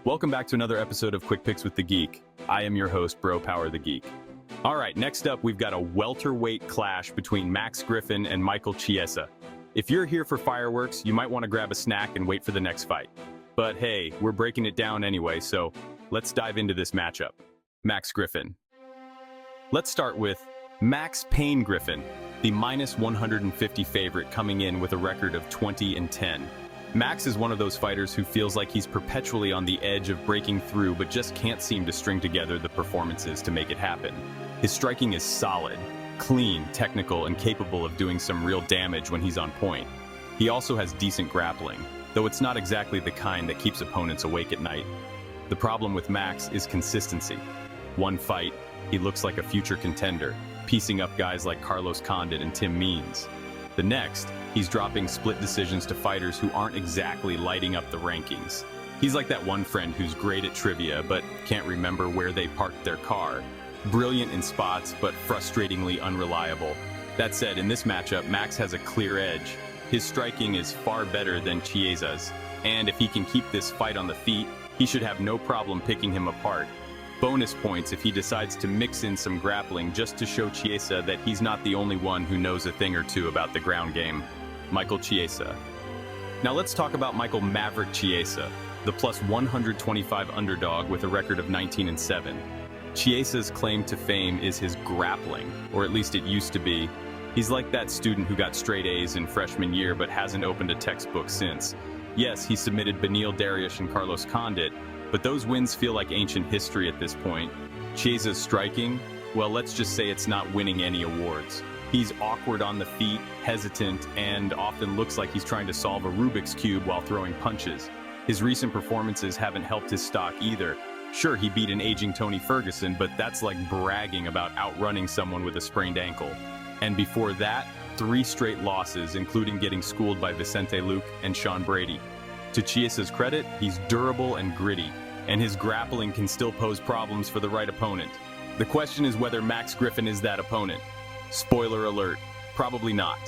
Welcome back to another episode of Quick Picks with the Geek. I am your host, Bro Power the Geek. All right, next up, we've got a welterweight clash between Max Griffin and Michael Chiesa. If you're here for fireworks, you might want to grab a snack and wait for the next fight. But hey, we're breaking it down anyway, so let's dive into this matchup. Max Griffin. Let's start with Max Payne Griffin, the minus 150 favorite coming in with a record of 20-10. Max is one of those fighters who feels like he's perpetually on the edge of breaking through but just can't seem to string together the performances to make it happen. His striking is solid, clean, technical, and capable of doing some real damage when he's on point. He also has decent grappling, though it's not exactly the kind that keeps opponents awake at night. The problem with Max is consistency. One fight, he looks like a future contender, piecing up guys like Carlos Condit and Tim Means. The next, he's dropping split decisions to fighters who aren't exactly lighting up the rankings. He's like that one friend who's great at trivia but can't remember where they parked their car. Brilliant in spots but frustratingly unreliable. That said, in this matchup, Max has a clear edge. His striking is far better than Chiesa's, and if he can keep this fight on the feet, he should have no problem picking him apart. Bonus points if he decides to mix in some grappling just to show Chiesa that he's not the only one who knows a thing or two about the ground game. Michael Chiesa. Now let's talk about Michael Maverick Chiesa, the plus 125 underdog with a record of 19-7. Chiesa's claim to fame is his grappling, or at least it used to be. He's like that student who got straight A's in freshman year but hasn't opened a textbook since. Yes, he submitted Beneil Dariush and Carlos Condit, but those wins feel like ancient history at this point. Chiesa's striking, well, let's just say it's not winning any awards. He's awkward on the feet, hesitant, and often looks like he's trying to solve a Rubik's Cube while throwing punches. His recent performances haven't helped his stock either. Sure, he beat an aging Tony Ferguson, but that's like bragging about outrunning someone with a sprained ankle. And before that, 3 straight losses, including getting schooled by Vicente Luque and Sean Brady. To Chiesa's credit, he's durable and gritty, and his grappling can still pose problems for the right opponent. The question is whether Max Griffin is that opponent. Spoiler alert, probably not.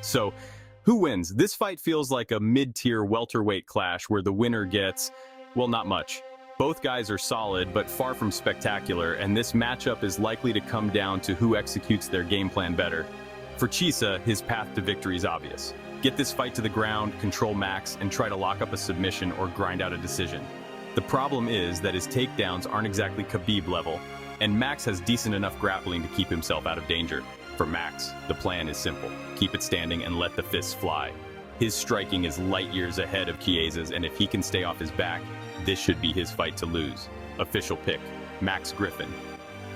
So, who wins? This fight feels like a mid-tier welterweight clash where the winner gets, well, not much. Both guys are solid, but far from spectacular, and this matchup is likely to come down to who executes their game plan better. For Chiesa, his path to victory is obvious. Get this fight to the ground, control Max, and try to lock up a submission or grind out a decision. The problem is that his takedowns aren't exactly Khabib level, and Max has decent enough grappling to keep himself out of danger. For Max, the plan is simple. Keep it standing and let the fists fly. His striking is light years ahead of Chiesa's, and if he can stay off his back, this should be his fight to lose. Official pick, Max Griffin.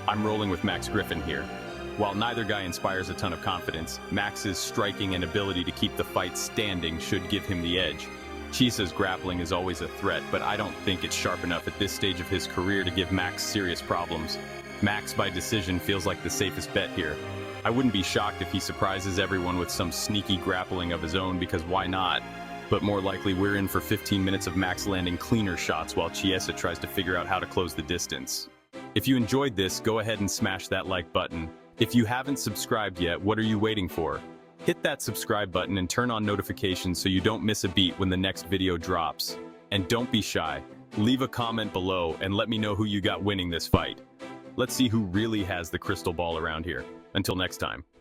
I'm rolling with Max Griffin here. While neither guy inspires a ton of confidence, Max's striking and ability to keep the fight standing should give him the edge. Chiesa's grappling is always a threat, but I don't think it's sharp enough at this stage of his career to give Max serious problems. Max by decision feels like the safest bet here. I wouldn't be shocked if he surprises everyone with some sneaky grappling of his own, because why not? But more likely we're in for 15 minutes of Max landing cleaner shots while Chiesa tries to figure out how to close the distance. If you enjoyed this, go ahead and smash that like button. If you haven't subscribed yet, what are you waiting for? Hit that subscribe button and turn on notifications so you don't miss a beat when the next video drops. And don't be shy. Leave a comment below and let me know who you got winning this fight. Let's see who really has the crystal ball around here. Until next time.